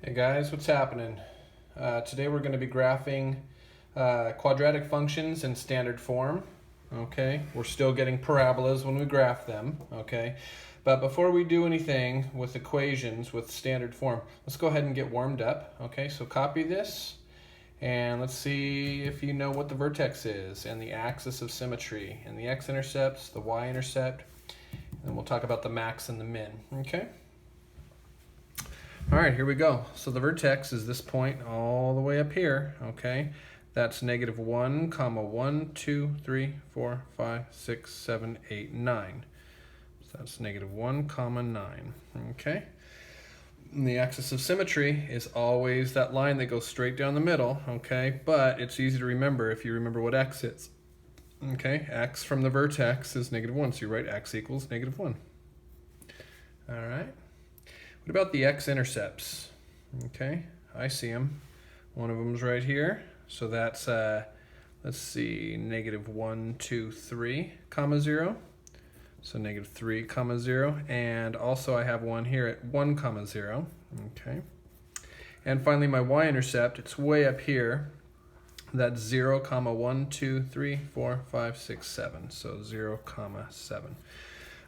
Hey guys, what's happening? Today we're going to be graphing quadratic functions in standard form. Okay, we're still getting parabolas when we graph them. Okay, but before we do anything with equations with standard form, let's go ahead and get warmed up. Okay, so copy this and let's see if you know what the vertex is and the axis of symmetry and the x-intercepts, the y-intercept, and then we'll talk about the max and the min. Okay. All right, here we go. So the vertex is this point all the way up here, okay? That's negative 1, comma 1, 2, 3, 4, 5, 6, 7, 8, 9. So that's negative 1, comma 9, okay? And the axis of symmetry is always that line that goes straight down the middle, okay? But it's easy to remember if you remember what x is, okay? X from the vertex is negative 1, so you write x equals negative 1. All right. What about the x-intercepts? Okay, I see them. One of them's right here. So that's, let's see, negative 1, 2, 3, comma 0. So negative 3, comma 0. And also I have one here at 1, comma 0. Okay. And finally my y-intercept, it's way up here. That's 0, comma 1, 2, 3, 4, 5, 6, 7. So 0, comma 7.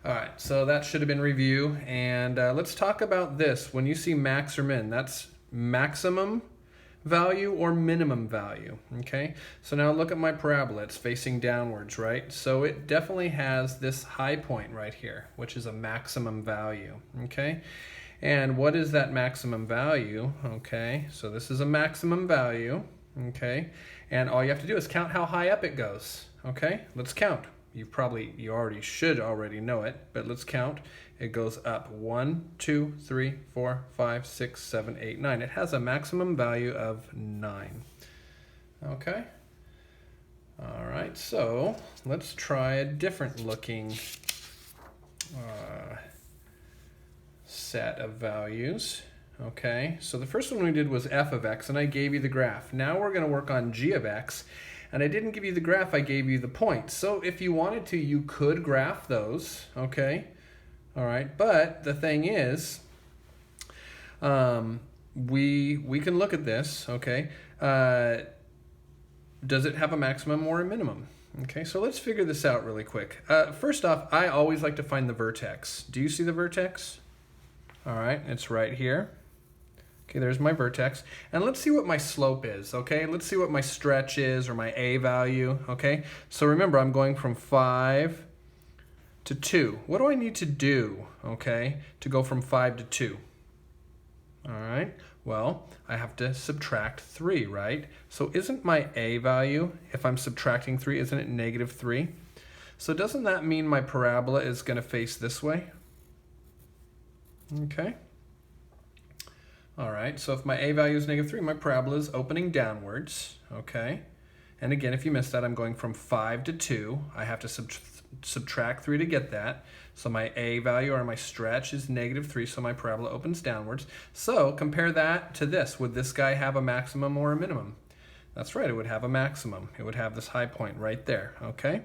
All right, so that should have been review, and let's talk about this. When you see max or min, that's maximum value or minimum value, okay? So now look at my parabola. It's facing downwards, right? So it definitely has this high point right here, which is a maximum value, okay? And what is that maximum value, okay? So this is a maximum value, okay? And all you have to do is count how high up it goes, okay? Let's count. You already should already know it, but let's count. It goes up 1, 2, 3, 4, 5, 6, 7, 8, 9. It has a maximum value of 9. Okay? All right, so let's try a different looking set of values. Okay, so the first one we did was f of x, and I gave you the graph. Now we're going to work on g of x. And I didn't give you the graph, I gave you the points. So if you wanted to, you could graph those, okay? All right, but the thing is, we can look at this, okay? Does it have a maximum or a minimum? Okay, so let's figure this out really quick. First off, I always like to find the vertex. Do you see the vertex? All right, it's right here. Okay, there's my vertex. And let's see what my slope is, okay? Let's see what my stretch is or my a value, okay? So remember, I'm going from 5 to 2. What do I need to do, okay, to go from 5 to 2? All right, well, I have to subtract 3, right? So isn't my a value, if I'm subtracting 3, isn't it negative 3? So doesn't that mean my parabola is going to face this way? Okay. All right, so if my a value is negative 3, my parabola is opening downwards, okay? And again, if you missed that, I'm going from 5 to 2. I have to subtract 3 to get that. So my a value or my stretch is negative 3, so my parabola opens downwards. So compare that to this. Would this guy have a maximum or a minimum? That's right, it would have a maximum. It would have this high point right there, okay?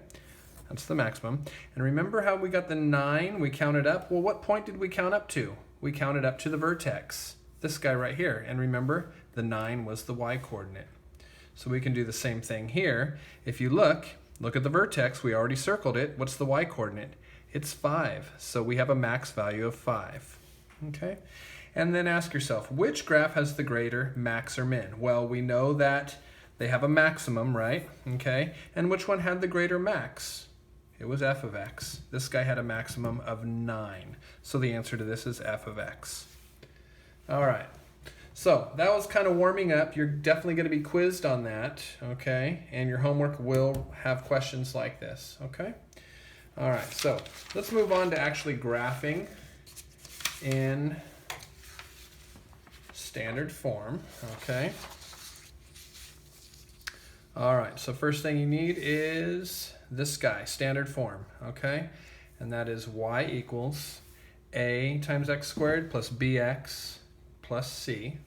That's the maximum. And remember how we got the 9? We counted up. Well, what point did we count up to? We counted up to the vertex. This guy right here, and remember the 9 was the y-coordinate. So we can do the same thing here. If you look at the vertex, we already circled it. What's the y-coordinate? It's 5, so we have a max value of 5. Okay, and then ask yourself, which graph has the greater max or min? Well, we know that they have a maximum, right? Okay, and which one had the greater max? It was f of x. This guy had a maximum of 9, so the answer to this is f of x. All right, so that was kind of warming up. You're definitely going to be quizzed on that, okay? And your homework will have questions like this, okay? All right, so let's move on to actually graphing in standard form, okay? All right, so first thing you need is this guy, standard form, okay? And that is y equals a times x squared plus bx plus c.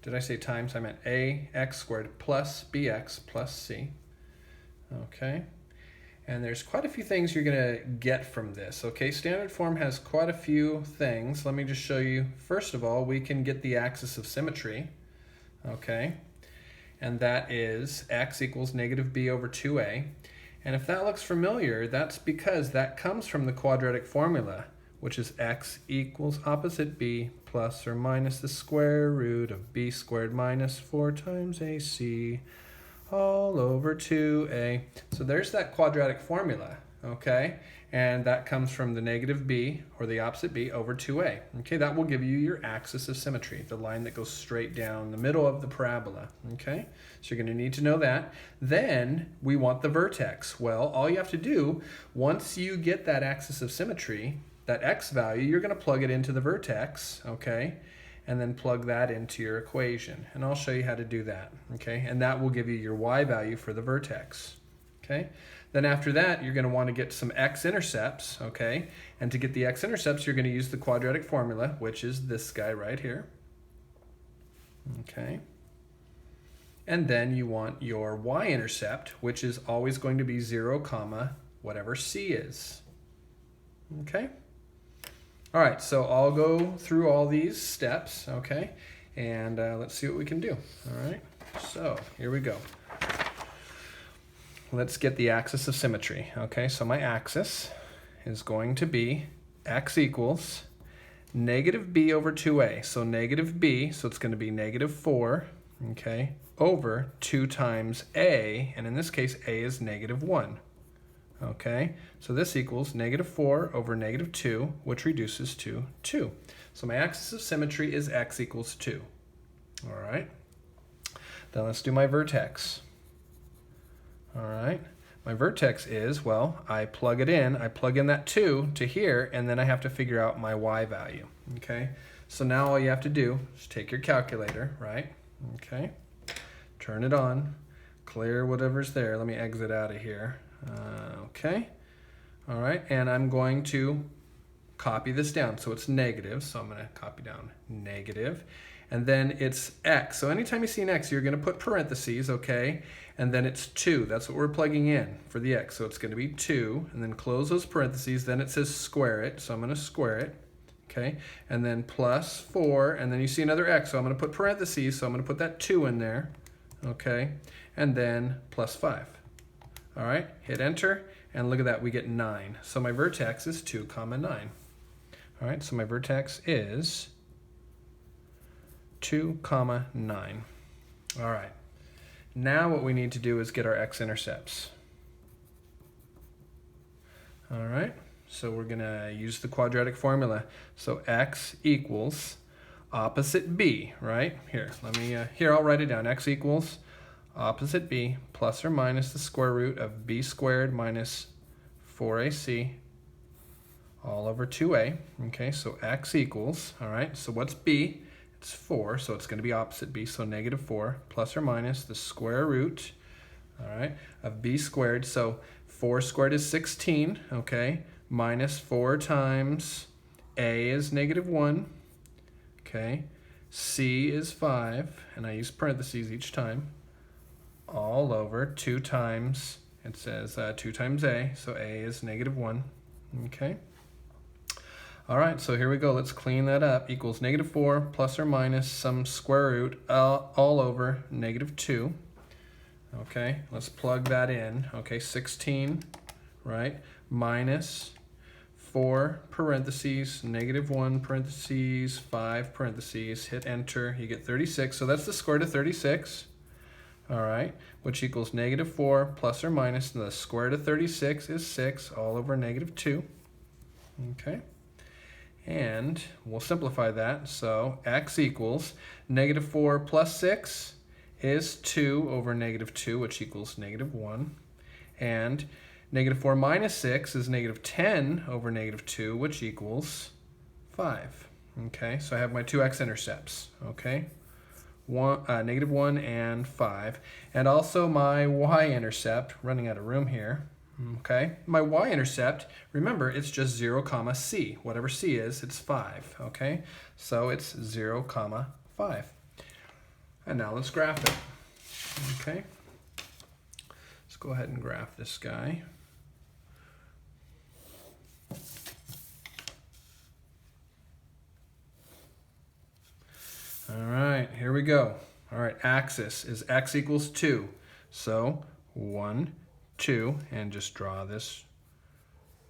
Did I say times? I meant ax squared plus bx plus c. Okay. And there's quite a few things you're going to get from this. Okay, standard form has quite a few things. Let me just show you. First of all, we can get the axis of symmetry. Okay, and that is x equals negative b over 2a. And if that looks familiar, that's because that comes from the quadratic formula, which is x equals opposite b plus or minus the square root of b squared minus 4 times ac all over 2a. So there's that quadratic formula, okay? And that comes from the negative b, or the opposite b, over 2a. Okay, that will give you your axis of symmetry, the line that goes straight down the middle of the parabola, okay? So you're going to need to know that. Then we want the vertex. Well, all you have to do, once you get that axis of symmetry, that x value, you're going to plug it into the vertex, okay? And then plug that into your equation. And I'll show you how to do that, okay? And that will give you your y value for the vertex, okay? Then after that, you're going to want to get some x-intercepts, okay? And to get the x-intercepts, you're going to use the quadratic formula, which is this guy right here, okay? And then you want your y-intercept, which is always going to be 0, comma, whatever c is, okay? All right, so I'll go through all these steps, okay? And let's see what we can do, all right? So here we go. Let's get the axis of symmetry, okay? So my axis is going to be x equals negative b over 2a. So negative b, so it's going to be negative 4, okay, over 2 times a, and in this case, a is negative 1. Okay, so this equals negative 4 over negative 2, which reduces to 2. So my axis of symmetry is x equals 2. All right, then let's do my vertex. All right, my vertex is, well, I plug it in. I plug in that 2 to here, and then I have to figure out my y value. Okay, so now all you have to do is take your calculator, right? Okay, turn it on, clear whatever's there. Let me exit out of here. Okay, all right, and I'm going to copy this down. So it's negative, so I'm going to copy down negative, and then it's x. So anytime you see an x, you're going to put parentheses, okay, and then it's 2. That's what we're plugging in for the x. So it's going to be 2, and then close those parentheses. Then it says square it, so I'm going to square it, okay, and then plus 4, and then you see another x, so I'm going to put parentheses, so I'm going to put that 2 in there, okay, and then plus 5. All right, hit enter, and look at that, we get 9. So my vertex is 2, comma 9. All right, so my vertex is 2, comma 9. All right, now what we need to do is get our x-intercepts. All right, so we're going to use the quadratic formula. So x equals opposite b, right? Here, here I'll write it down. X equals opposite b plus or minus the square root of b squared minus 4ac all over 2a. Okay, so x equals, all right, so what's b? It's 4, so it's going to be opposite b, so negative 4 plus or minus the square root, all right, of b squared. So 4 squared is 16, okay, minus 4 times a is negative 1, okay, c is 5, and I use parentheses each time, all over 2 times, it says 2 times a, so a is negative 1, okay. All right, so here we go, let's clean that up, equals negative 4 plus or minus some square root all over negative 2, okay, let's plug that in, okay, 16, right, minus 4 parentheses, negative 1 parentheses, 5 parentheses, hit enter, you get 36, so that's the square root of 36. All right, which equals negative 4 plus or minus the square root of 36 is 6 all over negative 2. Okay, and we'll simplify that. So x equals negative 4 plus 6 is 2 over negative 2, which equals negative 1. And negative 4 minus 6 is negative 10 over negative 2, which equals 5. Okay, so I have my two x-intercepts. Okay. Negative 1 and 5, and also my y-intercept, running out of room here, okay? My y-intercept, remember, it's just 0, comma c. Whatever c is, it's 5, okay? So it's 0, comma 5. And now let's graph it, okay? Let's go ahead and graph this guy. we go. All right, axis is x equals 2. So 1, 2, and just draw this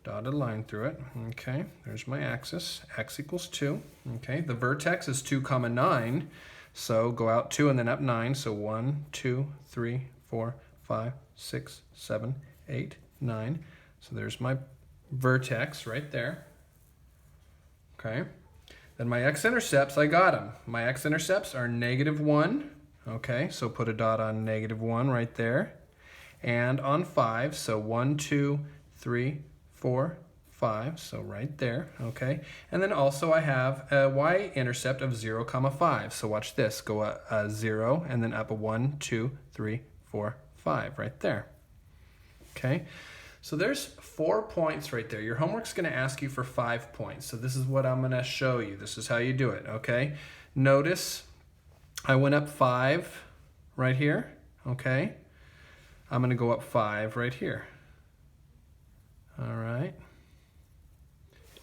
dotted line through it. Okay, there's my axis, x equals 2. Okay, the vertex is 2, 9. So go out 2 and then up 9. So 1, 2, 3, 4, 5, 6, 7, 8, 9. So there's my vertex right there. Okay, then my x-intercepts, I got them. My x-intercepts are -1. Okay, so put a dot on -1 right there. And on 5, so 1, 2, 3, 4, 5, so right there, okay? And then also I have a y-intercept of 0, 5. So watch this, go a 0 and then up a 1, 2, 3, 4, 5 right there. Okay, so there's 4 points right there. Your homework's gonna ask you for 5 points. So this is what I'm gonna show you. This is how you do it, okay? Notice I went up 5 right here, okay? I'm gonna go up 5 right here. All right.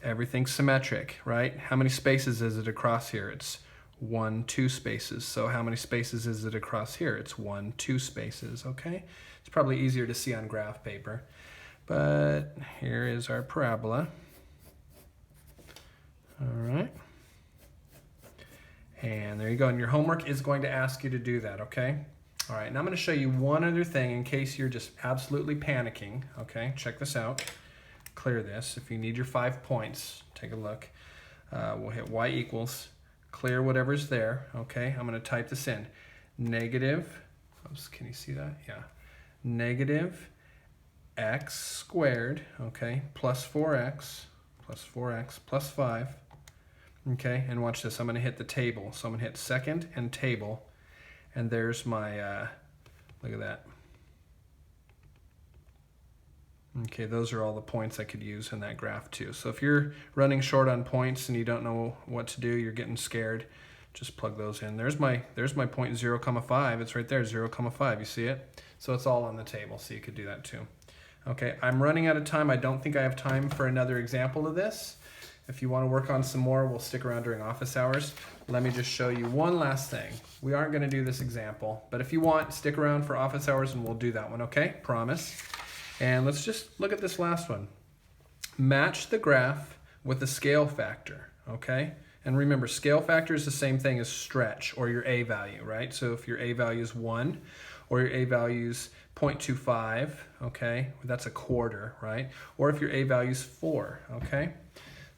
Everything's symmetric, right? How many spaces is it across here? It's 1, 2 spaces. So how many spaces is it across here? It's 1, 2 spaces, okay? It's probably easier to see on graph paper. But here is our parabola. All right. And there you go. And your homework is going to ask you to do that, okay? All right, and I'm going to show you one other thing in case you're just absolutely panicking, okay? Check this out. Clear this. If you need your 5 points, take a look. We'll hit y equals, clear whatever's there, okay? I'm going to type this in. Negative, oops, can you see that? Yeah. Negative x squared, okay, plus 4x, plus 5, okay? And watch this. I'm going to hit the table. So I'm going to hit second and table. And there's my, look at that. Okay, those are all the points I could use in that graph too. So if you're running short on points and you don't know what to do, you're getting scared, just plug those in. There's my point 0, 5. It's right there, 0, 5. You see it? So it's all on the table, so you could do that too. Okay, I'm running out of time. I don't think I have time for another example of this. If you want to work on some more, we'll stick around during office hours. Let me just show you one last thing. We aren't going to do this example, but if you want, stick around for office hours and we'll do that one, okay? Promise. And let's just look at this last one. Match the graph with the scale factor, okay? And remember, scale factor is the same thing as stretch or your A value, right? So if your A value is 1 or your A value is 0.25, okay? That's a quarter, right? Or if your A value is 4, okay?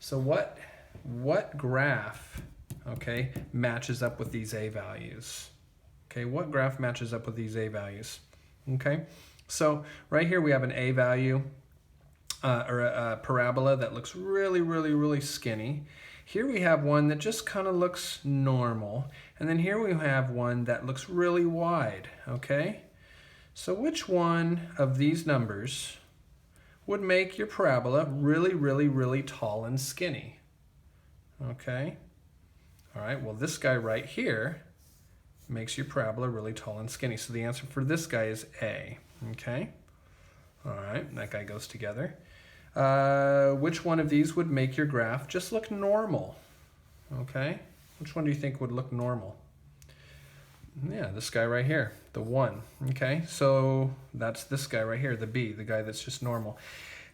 So what graph, okay, matches up with these A values? Okay, what graph matches up with these A values? Okay, so right here we have an A value or a parabola that looks really, really, really skinny. Here we have one that just kind of looks normal. And then here we have one that looks really wide, okay? So which one of these numbers would make your parabola really, really, really tall and skinny? Okay. All right, well, this guy right here makes your parabola really tall and skinny. So the answer for this guy is A, okay? All right, that guy goes together. Which one of these would make your graph just look normal? Okay, which one do you think would look normal? Yeah, this guy right here, the 1, okay? So that's this guy right here, the B, the guy that's just normal.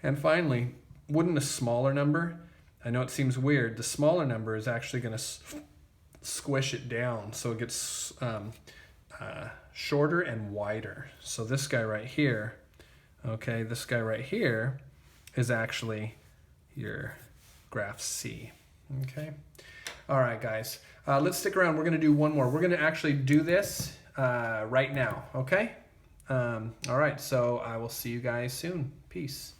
And finally, wouldn't a smaller number, I know it seems weird, the smaller number is actually going to squish it down so it gets shorter and wider. So this guy right here, okay, this guy right here is actually your graph C, okay? All right, guys, let's stick around. We're going to do one more. We're going to actually do this right now, okay? All right, so I will see you guys soon. Peace.